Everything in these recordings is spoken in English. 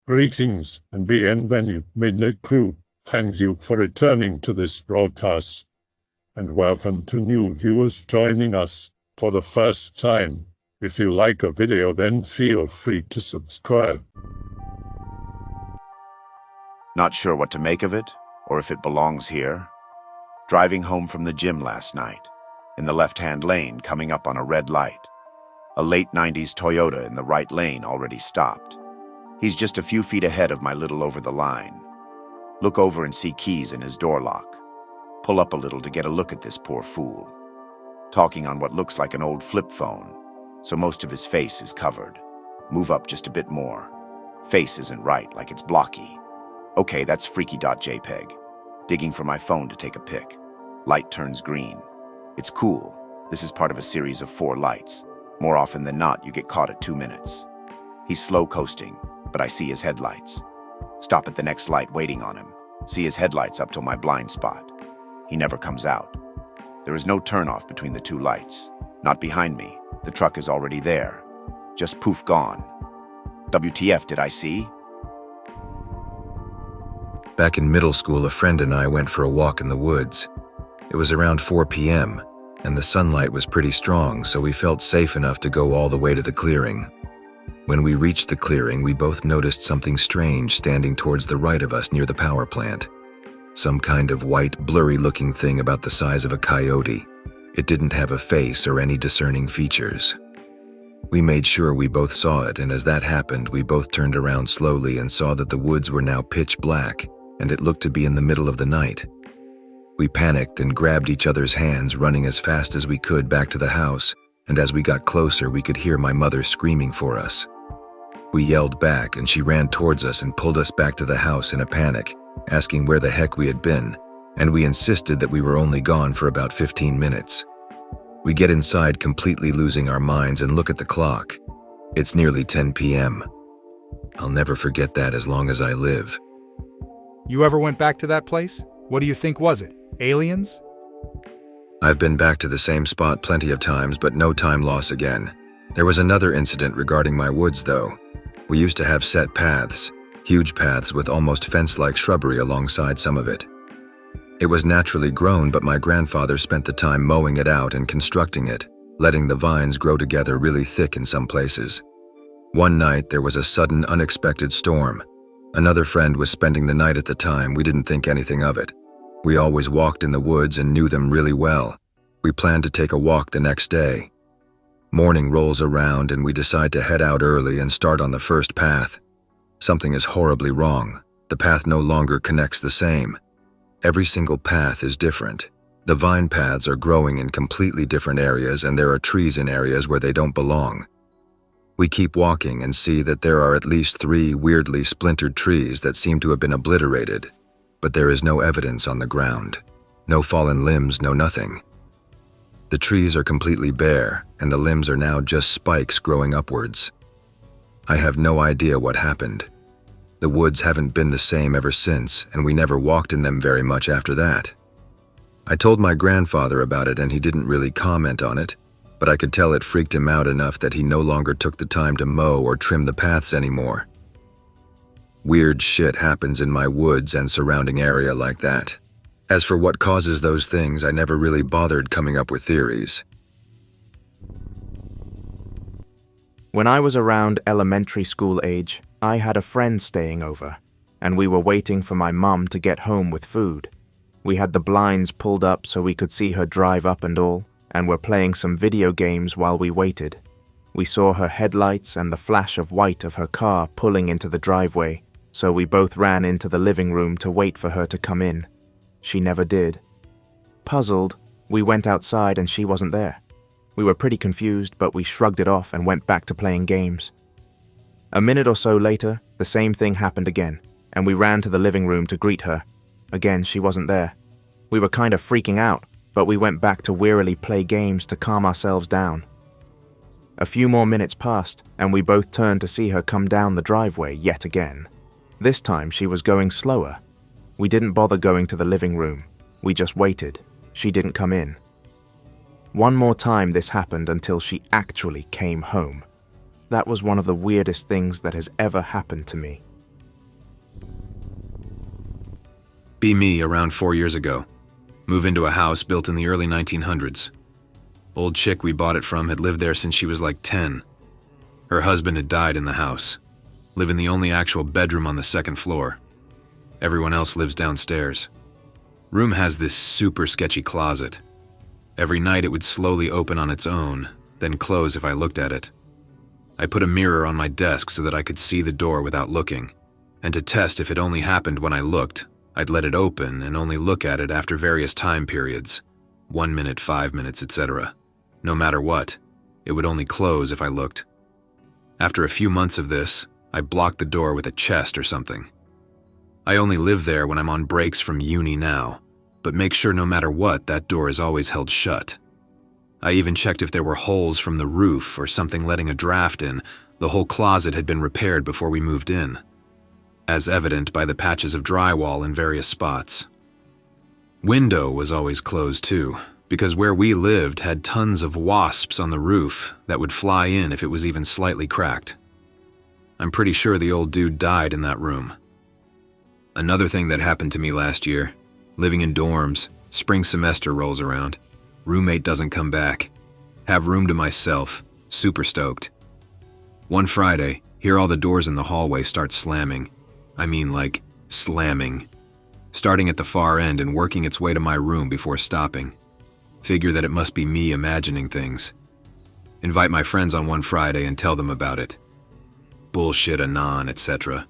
Greetings and bienvenue, Midnight Crew. Thank you for returning to this broadcast. And welcome to new viewers joining us for the first time. If you like a video, then feel free to subscribe. Not sure what to make of it, or if it belongs here? Driving home from the gym last night, in the left-hand lane coming up on a red light. A late 90s Toyota in the right lane already stopped. He's just a few feet ahead of my little over the line. Look over and see keys in his door lock. Pull up a little to get a look at this poor fool. Talking on what looks like an old flip phone, so most of his face is covered. Move up just a bit more. Face isn't right, like it's blocky. Okay, that's freaky.jpg. Digging for my phone to take a pic. Light turns green. It's cool. This is part of a series of 4 lights. More often than not, you get caught at 2 minutes. He's slow coasting, but I see his headlights. Stop at the next light waiting on him. See his headlights up till my blind spot. He never comes out. There is no turnoff between the 2 lights. Not behind me. The truck is already there. Just poof gone. WTF did I see? Back in middle school, a friend and I went for a walk in the woods. It was around 4 p.m., and the sunlight was pretty strong, so we felt safe enough to go all the way to the clearing. When we reached the clearing, we both noticed something strange standing towards the right of us near the power plant. Some kind of white, blurry-looking thing about the size of a coyote. It didn't have a face or any discerning features. We made sure we both saw it, and as that happened, we both turned around slowly and saw that the woods were now pitch black, and it looked to be in the middle of the night. We panicked and grabbed each other's hands, running as fast as we could back to the house, and as we got closer, we could hear my mother screaming for us. We yelled back, and she ran towards us and pulled us back to the house in a panic, asking where the heck we had been, and we insisted that we were only gone for about 15 minutes. We get inside completely losing our minds and look at the clock. It's nearly 10 p.m. I'll never forget that as long as I live. You ever went back to that place? What do you think was it? Aliens? I've been back to the same spot plenty of times, but no time loss again. There was another incident regarding my woods, though. We used to have set paths, huge paths with almost fence-like shrubbery alongside some of it. It was naturally grown, but my grandfather spent the time mowing it out and constructing it, letting the vines grow together really thick in some places. One night, there was a sudden, unexpected storm. Another friend was spending the night at the time. We didn't think anything of it. We always walked in the woods and knew them really well. We planned to take a walk the next day. Morning rolls around and we decide to head out early and start on the first path. Something is horribly wrong. The path no longer connects the same. Every single path is different. The vine paths are growing in completely different areas, and there are trees in areas where they don't belong. We keep walking and see that there are at least 3 weirdly splintered trees that seem to have been obliterated, but there is no evidence on the ground. No fallen limbs, no nothing. The trees are completely bare, and the limbs are now just spikes growing upwards. I have no idea what happened. The woods haven't been the same ever since, and we never walked in them very much after that. I told my grandfather about it, and he didn't really comment on it, but I could tell it freaked him out enough that he no longer took the time to mow or trim the paths anymore. Weird shit happens in my woods and surrounding area like that. As for what causes those things, I never really bothered coming up with theories. When I was around elementary school age, I had a friend staying over, and we were waiting for my mum to get home with food. We had the blinds pulled up so we could see her drive up and all, and were playing some video games while we waited. We saw her headlights and the flash of white of her car pulling into the driveway, so we both ran into the living room to wait for her to come in. She never did. Puzzled, we went outside and she wasn't there. We were pretty confused, but we shrugged it off and went back to playing games. A minute or so later, the same thing happened again, and we ran to the living room to greet her. Again, she wasn't there. We were kind of freaking out, but we went back to wearily play games to calm ourselves down. A few more minutes passed, and we both turned to see her come down the driveway yet again. This time she was going slower. We didn't bother going to the living room. We just waited. She didn't come in. One more time this happened until she actually came home. That was one of the weirdest things that has ever happened to me. Be me around 4 years ago. Move into a house built in the early 1900s. Old chick we bought it from had lived there since she was like 10. Her husband had died in the house. Live in the only actual bedroom on the second floor. Everyone else lives downstairs. Room has this super sketchy closet. Every night it would slowly open on its own, then close if I looked at it. I put a mirror on my desk so that I could see the door without looking, and to test if it only happened when I looked, I'd let it open and only look at it after various time periods, 1 minute, 5 minutes, etc. No matter what, it would only close if I looked. After a few months of this, I blocked the door with a chest or something. I only live there when I'm on breaks from uni now, but make sure no matter what, that door is always held shut. I even checked if there were holes from the roof or something letting a draft in. The whole closet had been repaired before we moved in, as evident by the patches of drywall in various spots. Window was always closed too, because where we lived had tons of wasps on the roof that would fly in if it was even slightly cracked. I'm pretty sure the old dude died in that room. Another thing that happened to me last year, living in dorms, spring semester rolls around, roommate doesn't come back, have room to myself, super stoked. One Friday, hear all the doors in the hallway start slamming. I mean like, slamming. Starting at the far end and working its way to my room before stopping. Figure that it must be me imagining things. Invite my friends on one Friday and tell them about it. Bullshit anon, etc.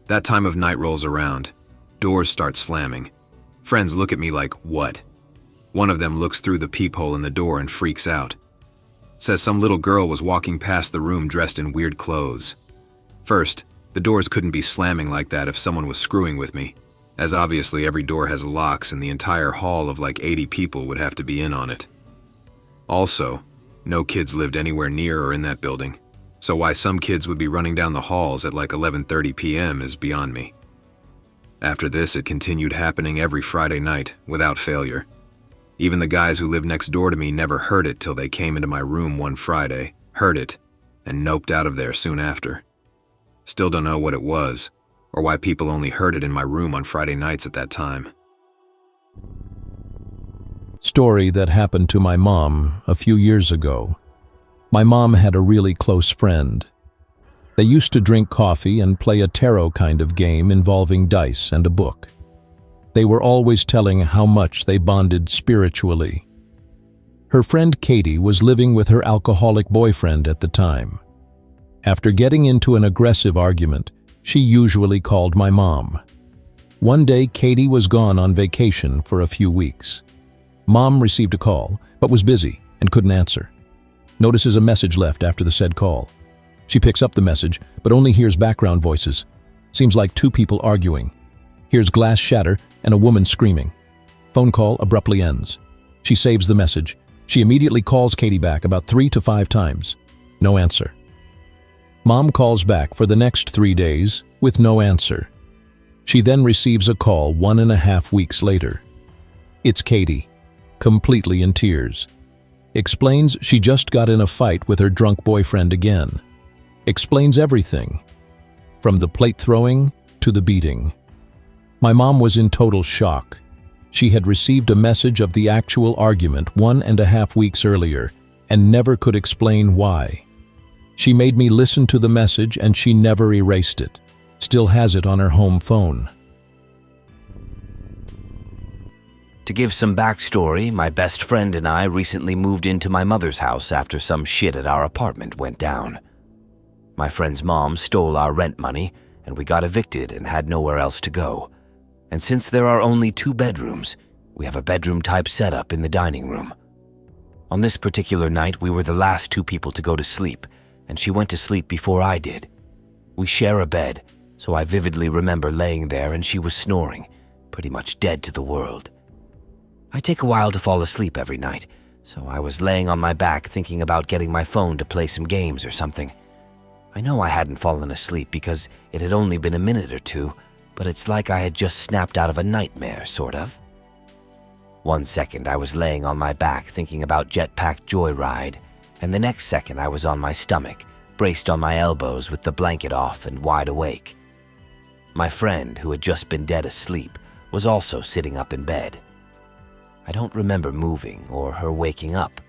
That time of night rolls around. Doors start slamming. Friends look at me like, what? One of them looks through the peephole in the door and freaks out. Says some little girl was walking past the room dressed in weird clothes. First, the doors couldn't be slamming like that if someone was screwing with me, as obviously every door has locks and the entire hall of like 80 people would have to be in on it. Also, no kids lived anywhere near or in that building, so why some kids would be running down the halls at like 11:30 p.m. is beyond me. After this, it continued happening every Friday night, without failure. Even the guys who lived next door to me never heard it till they came into my room one Friday, heard it, and noped out of there soon after. Still don't know what it was, or why people only heard it in my room on Friday nights at that time. Story that happened to my mom a few years ago. My mom had a really close friend. They used to drink coffee and play a tarot kind of game involving dice and a book. They were always telling how much they bonded spiritually. Her friend Katie was living with her alcoholic boyfriend at the time. After getting into an aggressive argument, she usually called my mom. One day, Katie was gone on vacation for a few weeks. Mom received a call, but was busy and couldn't answer. Notices a message left after the said call. She picks up the message, but only hears background voices. Seems like two people arguing. Hears glass shatter and a woman screaming. Phone call abruptly ends. She saves the message. She immediately calls Katie back about 3 to 5 times. No answer. Mom calls back for the next 3 days with no answer. She then receives a call 1.5 weeks later. It's Katie, completely in tears. Explains she just got in a fight with her drunk boyfriend again. Explains everything, from the plate throwing to the beating. My mom was in total shock. She had received a message of the actual argument 1.5 weeks earlier and never could explain why. She made me listen to the message and she never erased it. Still has it on her home phone. To give some backstory, my best friend and I recently moved into my mother's house after some shit at our apartment went down. My friend's mom stole our rent money, and we got evicted and had nowhere else to go. And since there are only 2 bedrooms, we have a bedroom-type setup in the dining room. On this particular night, we were the last 2 people to go to sleep, and she went to sleep before I did. We share a bed, so I vividly remember laying there and she was snoring, pretty much dead to the world. I take a while to fall asleep every night, so I was laying on my back thinking about getting my phone to play some games or something. I know I hadn't fallen asleep because it had only been a minute or 2, but it's like I had just snapped out of a nightmare, sort of. 1 second I was laying on my back thinking about Jetpack Joyride, and the next second I was on my stomach, braced on my elbows with the blanket off and wide awake. My friend, who had just been dead asleep, was also sitting up in bed. I don't remember moving or her waking up.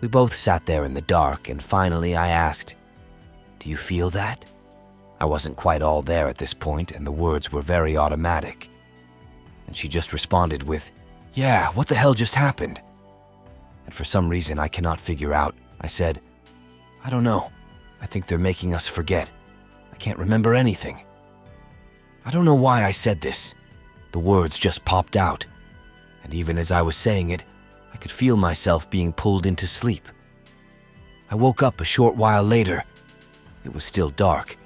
We both sat there in the dark, and finally I asked, "Do you feel that?" I wasn't quite all there at this point, and the words were very automatic. And she just responded with, "Yeah, what the hell just happened?" And for some reason I cannot figure out, I said, "I don't know. I think they're making us forget. I can't remember anything." I don't know why I said this. The words just popped out, and even as I was saying it, I could feel myself being pulled into sleep. I woke up a short while later. It was still dark,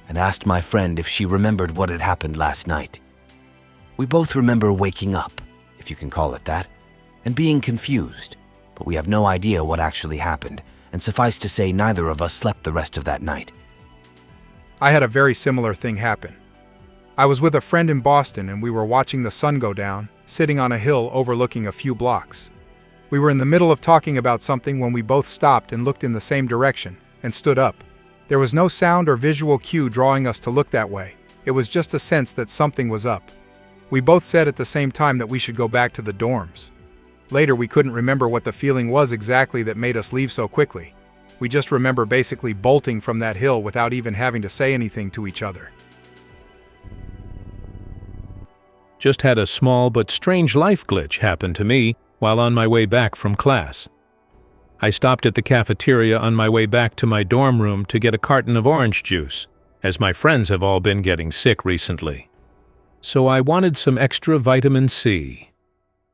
and asked my friend if she remembered what had happened last night. We both remember waking up, if you can call it that, and being confused, but we have no idea what actually happened, and suffice to say neither of us slept the rest of that night. I had a very similar thing happen. I was with a friend in Boston and we were watching the sun go down, sitting on a hill overlooking a few blocks. We were in the middle of talking about something when we both stopped and looked in the same direction, and stood up. There was no sound or visual cue drawing us to look that way. It was just a sense that something was up. We both said at the same time that we should go back to the dorms. Later, we couldn't remember what the feeling was exactly that made us leave so quickly. We just remember basically bolting from that hill without even having to say anything to each other. Just had a small but strange life glitch happen to me while on my way back from class. I stopped at the cafeteria on my way back to my dorm room to get a carton of orange juice, as my friends have all been getting sick recently. So I wanted some extra vitamin C.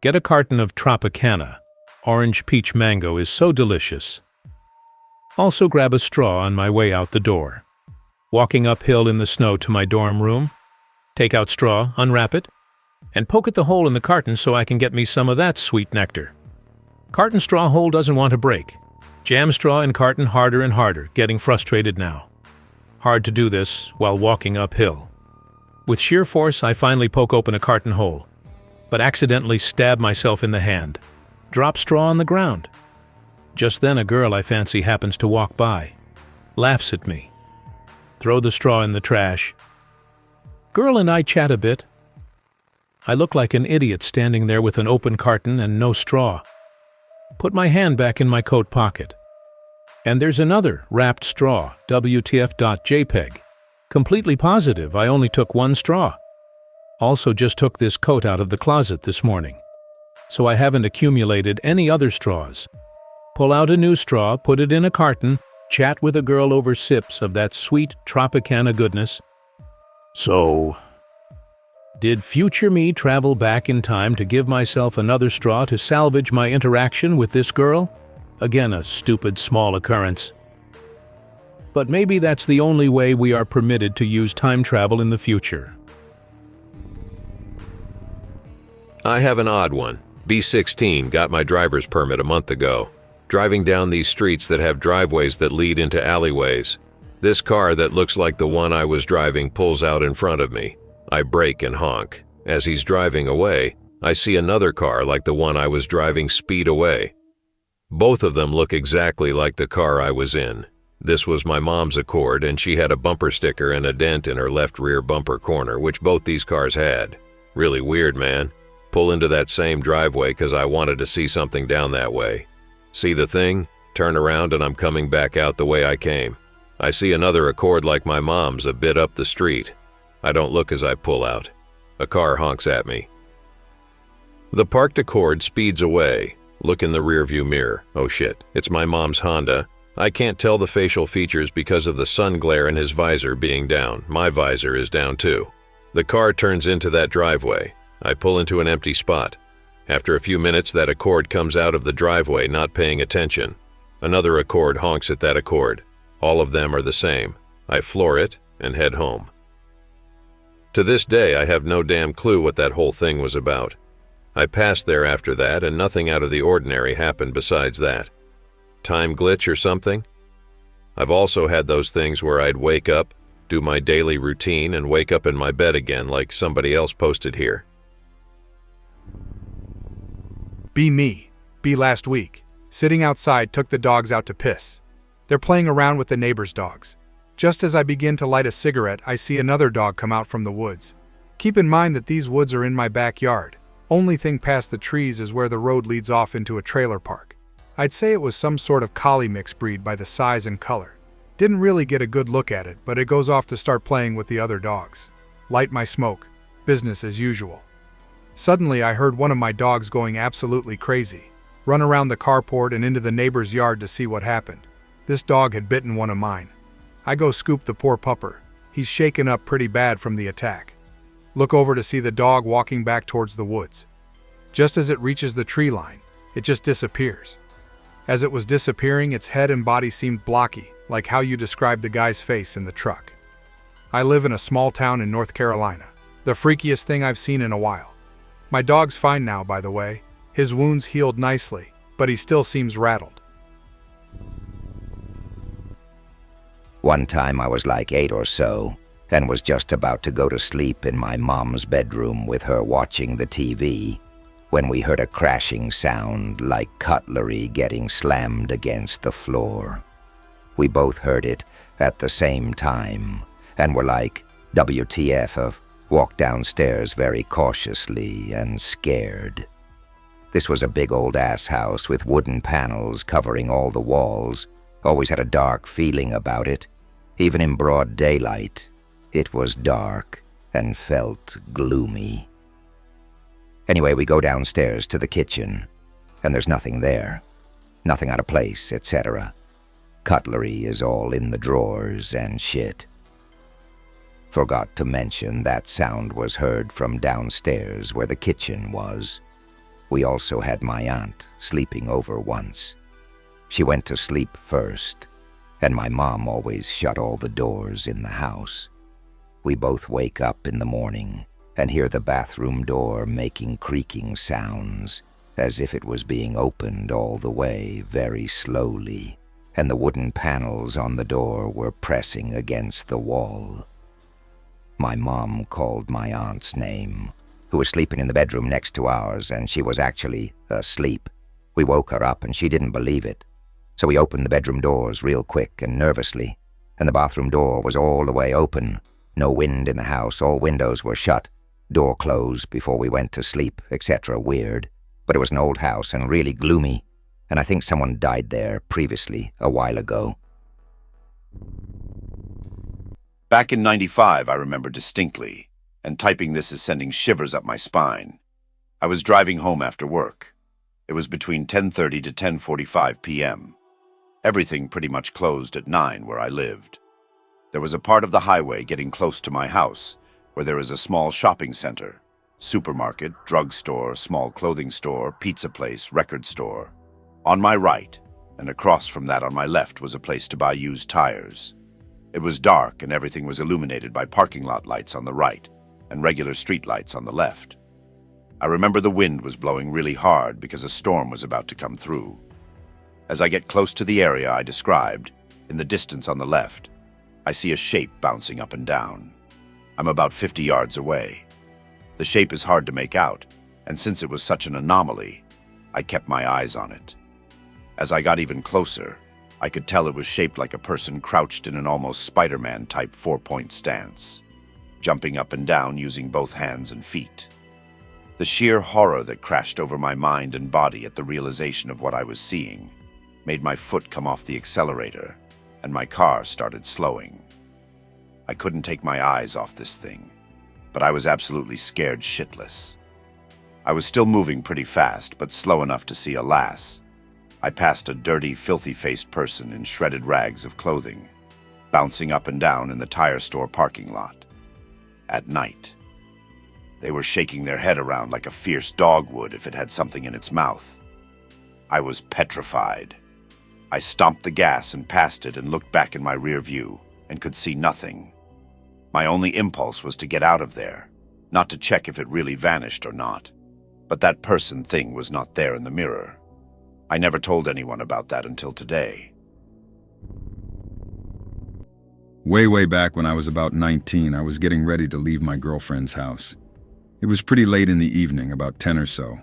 Get a carton of Tropicana. Orange peach mango is so delicious. Also grab a straw on my way out the door. Walking uphill in the snow to my dorm room. Take out straw, unwrap it, and poke at the hole in the carton so I can get me some of that sweet nectar. Carton straw hole doesn't want to break. Jam straw in carton harder and harder, getting frustrated now. Hard to do this while walking uphill. With sheer force, I finally poke open a carton hole, but accidentally stab myself in the hand. Drop straw on the ground. Just then a girl I fancy happens to walk by. Laughs at me. Throw the straw in the trash. Girl and I chat a bit. I look like an idiot standing there with an open carton and no straw. Put my hand back in my coat pocket. And there's another wrapped straw, WTF.jpg. Completely positive I only took one straw. Also just took this coat out of the closet this morning, so I haven't accumulated any other straws. Pull out a new straw, put it in a carton, chat with a girl over sips of that sweet Tropicana goodness. So, did future me travel back in time to give myself another straw to salvage my interaction with this girl? Again, a stupid small occurrence. But maybe that's the only way we are permitted to use time travel in the future. I have an odd one. B16 got my driver's permit a month ago. Driving down these streets that have driveways that lead into alleyways. This car that looks like the one I was driving pulls out in front of me. I brake and honk. As he's driving away, I see another car like the one I was driving speed away. Both of them look exactly like the car I was in. This was my mom's Accord, and she had a bumper sticker and a dent in her left rear bumper corner, which both these cars had. Really weird, man. Pull into that same driveway because I wanted to see something down that way. See the thing? Turn around and I'm coming back out the way I came. I see another Accord like my mom's a bit up the street. I don't look as I pull out. A car honks at me. The parked Accord speeds away. Look in the rearview mirror. Oh shit, it's my mom's Honda. I can't tell the facial features because of the sun glare and his visor being down. My visor is down too. The car turns into that driveway. I pull into an empty spot. After a few minutes, that Accord comes out of the driveway, not paying attention. Another Accord honks at that Accord. All of them are the same. I floor it and head home. To this day, I have no damn clue what that whole thing was about. I passed there after that, and nothing out of the ordinary happened besides that. Time glitch or something? I've also had those things where I'd wake up, do my daily routine, and wake up in my bed again like somebody else posted here. Be me. Be last week. Sitting outside, took the dogs out to piss. They're playing around with the neighbor's dogs. Just as I begin to light a cigarette, I see another dog come out from the woods. Keep in mind that these woods are in my backyard. Only thing past the trees is where the road leads off into a trailer park. I'd say it was some sort of collie mix breed by the size and color. Didn't really get a good look at it, but it goes off to start playing with the other dogs. Light my smoke. Business as usual. Suddenly I heard one of my dogs going absolutely crazy. Run around the carport and into the neighbor's yard to see what happened. This dog had bitten one of mine. I go scoop the poor pupper. He's shaken up pretty bad from the attack. Look over to see the dog walking back towards the woods. Just as it reaches the tree line, it just disappears. As it was disappearing, its head and body seemed blocky, like how you described the guy's face in the truck. I live in a small town in North Carolina. The freakiest thing I've seen in a while. My dog's fine now, by the way. His wounds healed nicely, but he still seems rattled. One time I was like 8 or so, and was just about to go to sleep in my mom's bedroom with her watching the TV, when we heard a crashing sound like cutlery getting slammed against the floor. We both heard it at the same time, and were like, WTF of, walked downstairs very cautiously and scared. This was a big old ass house with wooden panels covering all the walls. Always had a dark feeling about it. Even in broad daylight, it was dark and felt gloomy. Anyway, we go downstairs to the kitchen, and there's nothing there. Nothing out of place, etc. Cutlery is all in the drawers and shit. Forgot to mention that sound was heard from downstairs where the kitchen was. We also had my aunt sleeping over once. She went to sleep first, and my mom always shut all the doors in the house. We both wake up in the morning and hear the bathroom door making creaking sounds, as if it was being opened all the way very slowly, and the wooden panels on the door were pressing against the wall. My mom called my aunt's name, who was sleeping in the bedroom next to ours, and she was actually asleep. We woke her up and she didn't believe it. So we opened the bedroom doors real quick and nervously, and the bathroom door was all the way open. No wind in the house, all windows were shut, door closed before we went to sleep, etc. Weird, but it was an old house and really gloomy, and I think someone died there previously, a while ago. Back in '95, I remember distinctly, and typing this is sending shivers up my spine. I was driving home after work. It was between 10:30 to 10:45 p.m. Everything pretty much closed at 9 where I lived. There was a part of the highway getting close to my house where there is a small shopping center, supermarket, drugstore, small clothing store, pizza place, record store. On my right, and across from that on my left, was a place to buy used tires. It was dark and everything was illuminated by parking lot lights on the right and regular street lights on the left. I remember the wind was blowing really hard because a storm was about to come through. As I get close to the area I described, in the distance on the left, I see a shape bouncing up and down. I'm about 50 yards away. The shape is hard to make out, and since it was such an anomaly, I kept my eyes on it. As I got even closer, I could tell it was shaped like a person crouched in an almost Spider-Man type 4-point stance, jumping up and down using both hands and feet. The sheer horror that crashed over my mind and body at the realization of what I was seeing made my foot come off the accelerator, and my car started slowing. I couldn't take my eyes off this thing, but I was absolutely scared shitless. I was still moving pretty fast, but slow enough to see a lass. I passed a dirty, filthy-faced person in shredded rags of clothing, bouncing up and down in the tire store parking lot. At night. They were shaking their head around like a fierce dog would if it had something in its mouth. I was petrified. I stomped the gas and passed it and looked back in my rear view and could see nothing. My only impulse was to get out of there, not to check if it really vanished or not. But that person thing was not there in the mirror. I never told anyone about that until today. Way back when I was about 19, I was getting ready to leave my girlfriend's house. It was pretty late in the evening, about 10 or so.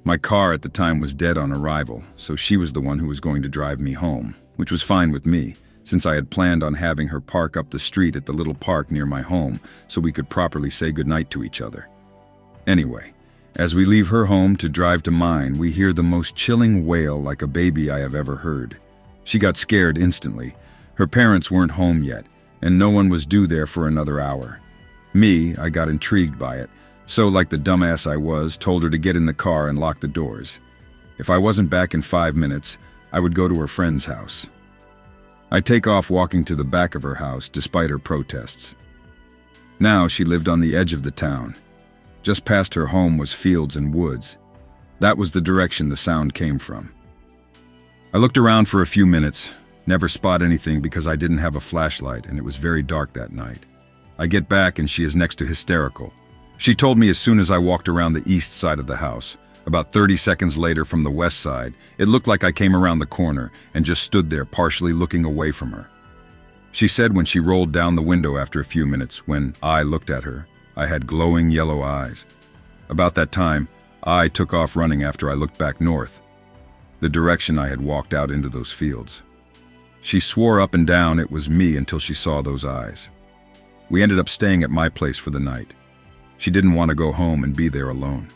My car at the time was dead on arrival, so she was the one who was going to drive me home, which was fine with me, since I had planned on having her park up the street at the little park near my home so we could properly say goodnight to each other. Anyway, as we leave her home to drive to mine, we hear the most chilling wail like a baby I have ever heard. She got scared instantly. Her parents weren't home yet, and no one was due there for another hour. Me, I got intrigued by it, so like the dumbass I was, told her to get in the car and lock the doors. If I wasn't back in 5 minutes, I would go to her friend's house. I take off walking to the back of her house despite her protests. Now she lived on the edge of the town. Just past her home was fields and woods. That was the direction the sound came from. I looked around for a few minutes, never spot anything because I didn't have a flashlight and it was very dark that night. I get back and she is next to hysterical. She told me as soon as I walked around the east side of the house. About 30 seconds later from the west side, it looked like I came around the corner and just stood there partially looking away from her. She said when she rolled down the window after a few minutes, when I looked at her, I had glowing yellow eyes. About that time, I took off running after I looked back north, the direction I had walked out into those fields. She swore up and down it was me until she saw those eyes. We ended up staying at my place for the night. She didn't want to go home and be there alone.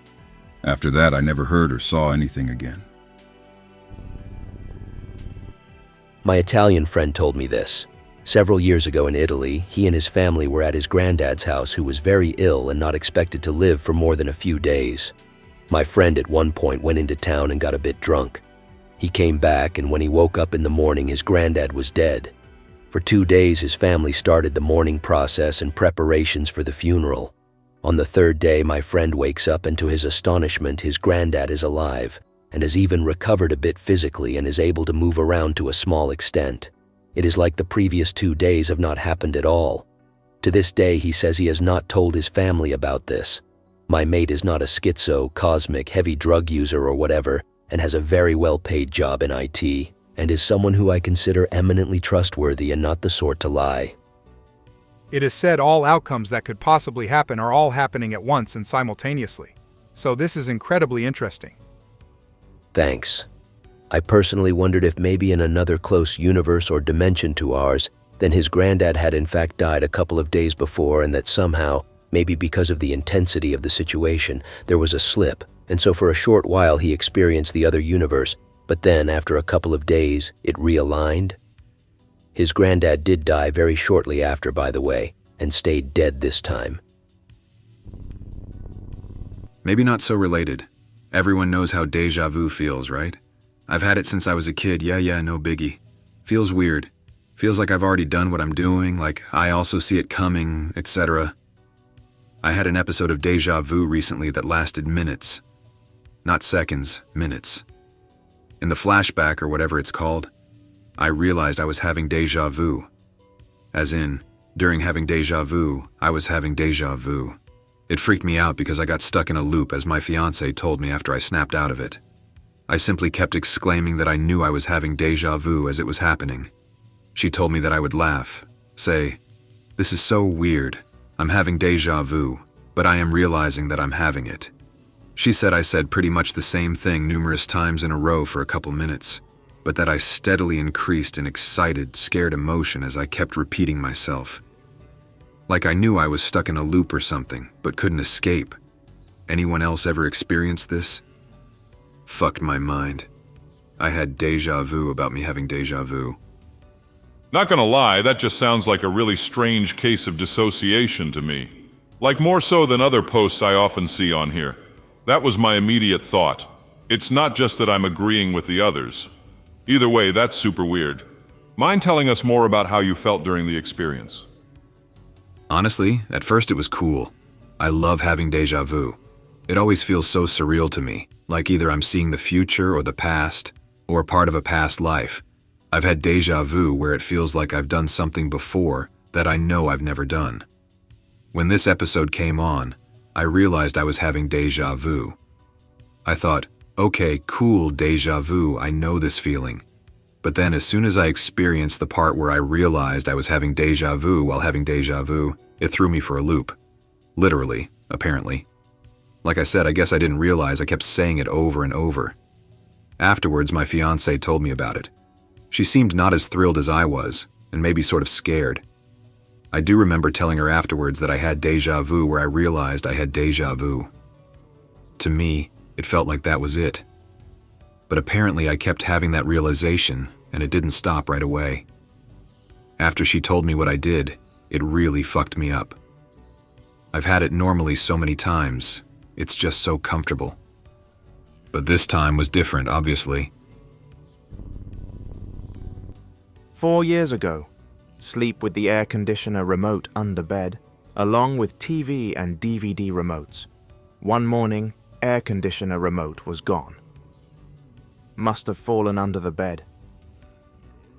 After that, I never heard or saw anything again. My Italian friend told me this. Several years ago in Italy, he and his family were at his granddad's house, who was very ill and not expected to live for more than a few days. My friend at one point went into town and got a bit drunk. He came back, and when he woke up in the morning, his granddad was dead. For 2 days, his family started the mourning process and preparations for the funeral. On the third day, my friend wakes up, and to his astonishment, his granddad is alive and has even recovered a bit physically and is able to move around to a small extent. It is like the previous 2 days have not happened at all. To this day, he says he has not told his family about this. My mate is not a schizo, cosmic, heavy drug user or whatever, and has a very well-paid job in IT, and is someone who I consider eminently trustworthy and not the sort to lie. It is said all outcomes that could possibly happen are all happening at once and simultaneously. So this is incredibly interesting. Thanks. I personally wondered if maybe in another close universe or dimension to ours, then his granddad had in fact died a couple of days before, and that somehow, maybe because of the intensity of the situation, there was a slip, and so for a short while he experienced the other universe, but then after a couple of days, it realigned. His granddad did die very shortly after, by the way, and stayed dead this time. Maybe not so related. Everyone knows how deja vu feels, right? I've had it since I was a kid, yeah, no biggie. Feels weird. Feels like I've already done what I'm doing, like I also see it coming, etc. I had an episode of deja vu recently that lasted minutes. Not seconds, minutes. In the flashback, or whatever it's called, I realized I was having deja vu. As in, during having deja vu, I was having deja vu. It freaked me out because I got stuck in a loop, as my fiancé told me after I snapped out of it. I simply kept exclaiming that I knew I was having deja vu as it was happening. She told me that I would laugh, say, "This is so weird. I'm having deja vu, but I am realizing that I'm having it." She said I said pretty much the same thing numerous times in a row for a couple minutes, but that I steadily increased in excited, scared emotion as I kept repeating myself. Like I knew I was stuck in a loop or something, but couldn't escape. Anyone else ever experienced this? Fucked my mind. I had deja vu about me having deja vu. Not gonna lie, that just sounds like a really strange case of dissociation to me. Like more so than other posts I often see on here. That was my immediate thought. It's not just that I'm agreeing with the others. Either way, that's super weird. Mind telling us more about how you felt during the experience? Honestly, at first it was cool. I love having deja vu. It always feels so surreal to me, like either I'm seeing the future or the past, or part of a past life. I've had deja vu where it feels like I've done something before that I know I've never done. When this episode came on, I realized I was having deja vu. I thought, okay, cool, deja vu, I know this feeling. But then as soon as I experienced the part where I realized I was having deja vu while having deja vu, it threw me for a loop. Literally, apparently. Like I said, I guess I didn't realize I kept saying it over and over. Afterwards, my fiancé told me about it. She seemed not as thrilled as I was, and maybe sort of scared. I do remember telling her afterwards that I had deja vu where I realized I had deja vu. To me, it felt like that was it. But apparently I kept having that realization, and it didn't stop right away. After she told me what I did, it really fucked me up. I've had it normally so many times, it's just so comfortable. But this time was different, obviously. 4 years ago, sleep with the air conditioner remote under bed, along with TV and DVD remotes. One morning, air conditioner remote was gone. Must have fallen under the bed.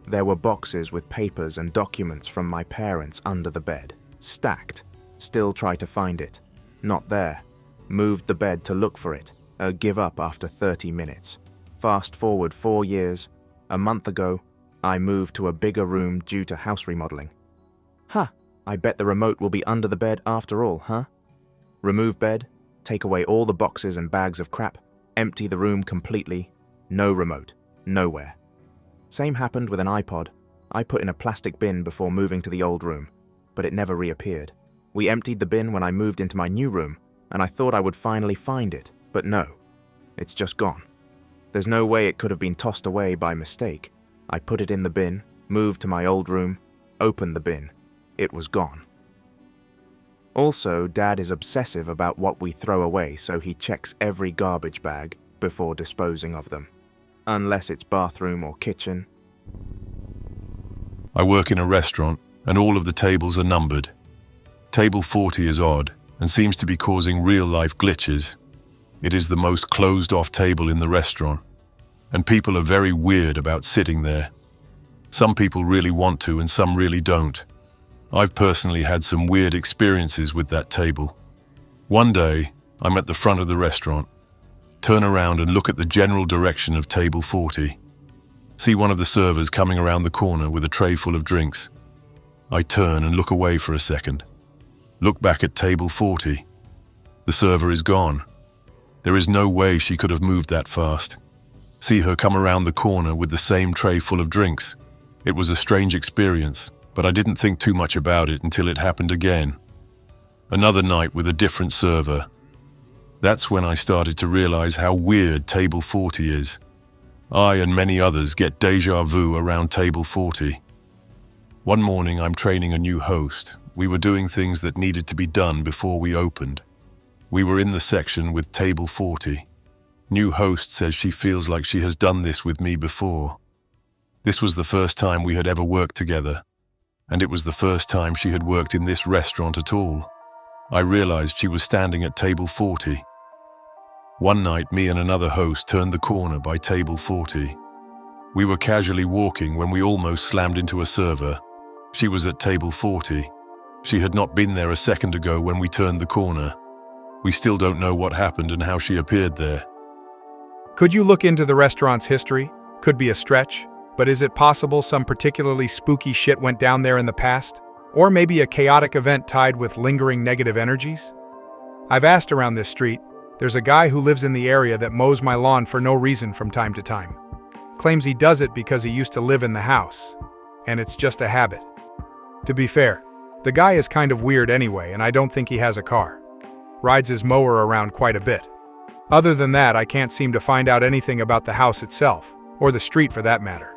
There were boxes with papers and documents from my parents under the bed, stacked. Still try to find it. Not there. Moved the bed to look for it. Give up after 30 minutes. Fast forward 4 years. A month ago, I moved to a bigger room due to house remodeling. I bet the remote will be under the bed after all, huh? Remove bed, take away all the boxes and bags of crap, empty the room completely. No remote. Nowhere. Same happened with an iPod. I put in a plastic bin before moving to the old room, but it never reappeared. We emptied the bin when I moved into my new room, and I thought I would finally find it, but no. It's just gone. There's no way it could have been tossed away by mistake. I put it in the bin, moved to my old room, opened the bin. It was gone. Also, Dad is obsessive about what we throw away, so he checks every garbage bag before disposing of them. Unless it's bathroom or kitchen. I work in a restaurant, and all of the tables are numbered. Table 40 is odd, and seems to be causing real-life glitches. It is the most closed-off table in the restaurant, and people are very weird about sitting there. Some people really want to, and some really don't. I've personally had some weird experiences with that table. One day, I'm at the front of the restaurant, turn around and look at the general direction of table 40. See one of the servers coming around the corner with a tray full of drinks. I turn and look away for a second. Look back at table 40. The server is gone. There is no way she could have moved that fast. See her come around the corner with the same tray full of drinks. It was a strange experience, but I didn't think too much about it until it happened again. Another night with a different server. That's when I started to realize how weird table 40 is. I and many others get deja vu around table 40. One morning I'm training a new host. We were doing things that needed to be done before we opened. We were in the section with table 40. New host says she feels like she has done this with me before. This was the first time we had ever worked together, and it was the first time she had worked in this restaurant at all. I realized she was standing at table 40. One night, me and another host turned the corner by table 40. We were casually walking when we almost slammed into a server. She was at table 40. She had not been there a second ago when we turned the corner. We still don't know what happened and how she appeared there. Could you look into the restaurant's history? Could be a stretch, but is it possible some particularly spooky shit went down there in the past? Or maybe a chaotic event tied with lingering negative energies? I've asked around this street. There's a guy who lives in the area that mows my lawn for no reason from time to time. Claims he does it because he used to live in the house, and it's just a habit. To be fair, the guy is kind of weird anyway, and I don't think he has a car. Rides his mower around quite a bit. Other than that, I can't seem to find out anything about the house itself, or the street for that matter.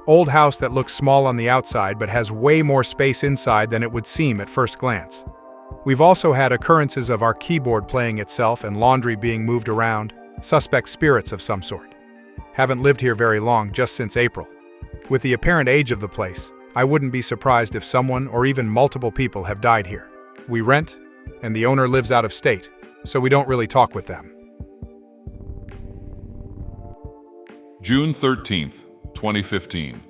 Old house that looks small on the outside but has way more space inside than it would seem at first glance. We've also had occurrences of our keyboard playing itself and laundry being moved around, suspect spirits of some sort. Haven't lived here very long, just since April. With the apparent age of the place, I wouldn't be surprised if someone or even multiple people have died here. We rent, and the owner lives out of state, so we don't really talk with them. June 13th, 2015.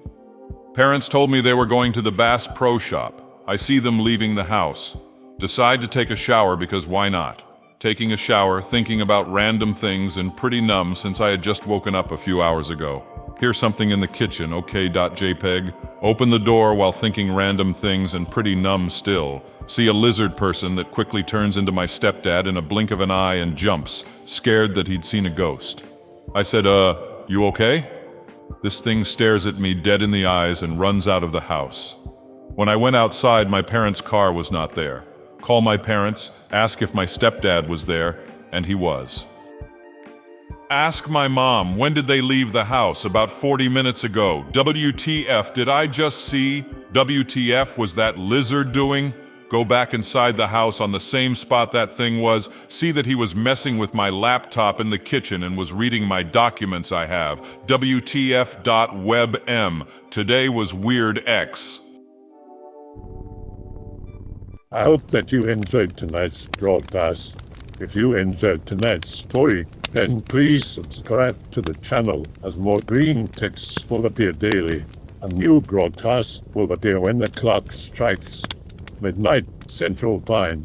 Parents told me they were going to the Bass Pro Shop. I see them leaving the house. Decide to take a shower because why not? Taking a shower, thinking about random things, and pretty numb since I had just woken up a few hours ago. Hear something in the kitchen, okay.jpg. Open the door while thinking random things and pretty numb still. See a lizard person that quickly turns into my stepdad in a blink of an eye and jumps, scared that he'd seen a ghost. I said, you okay? This thing stares at me dead in the eyes and runs out of the house. When I went outside, my parents' car was not there. Call my parents, ask if my stepdad was there, and he was. Ask my mom, when did they leave the house? About 40 minutes ago. WTF, did I just see? WTF, was that lizard doing? Go back inside the house on the same spot that thing was, see that he was messing with my laptop in the kitchen and was reading my documents I have. WTF.webm. Today was Weird X. I hope that you enjoyed tonight's broadcast. If you enjoyed tonight's story, then please subscribe to the channel as more Greentext will appear daily. A new broadcast will appear when the clock strikes midnight Central Time.